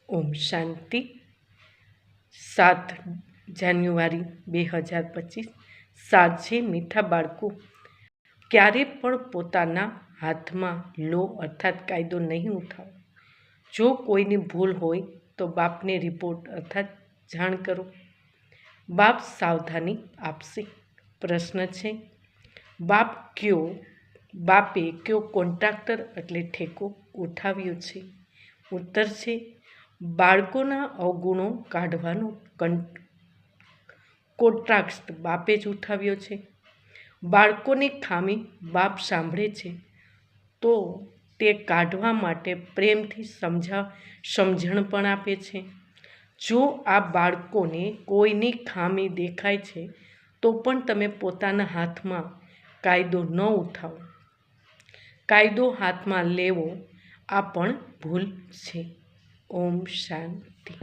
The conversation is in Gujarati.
ઓમ શાંતિ. 7 જાન્યુઆરી 2025 સાંજે મીઠા બાળકો ક્યારે પણ પોતાના હાથમાં લો અર્થાત કાયદો નહીં ઉઠાવો. જો કોઈની ભૂલ હોય તો બાપને રિપોર્ટ અર્થાત જાણ કરો. બાપ સાવધાની આપશે. પ્રશ્ન છે, બાપે કયો કોન્ટ્રાક્ટર એટલે ઠેકો ઉઠાવ્યો છે? ઉત્તર છે, બાળકોના અવગુણો કાઢવાનો કોન્ટ્રાક્ટ બાપે જ ઉઠાવ્યો છે. બાળકોની ખામી બાપ સાંભળે છે તો તે કાઢવા માટે પ્રેમથી સમજણ પણ આપે છે. જો આ બાળકોને કોઈની ખામી દેખાય છે તો પણ તમે પોતાના હાથમાં કાયદો ન ઉઠાવો. કાયદો હાથમાં લેવો આ પણ ભૂલ છે. ઓમ શાંતિ.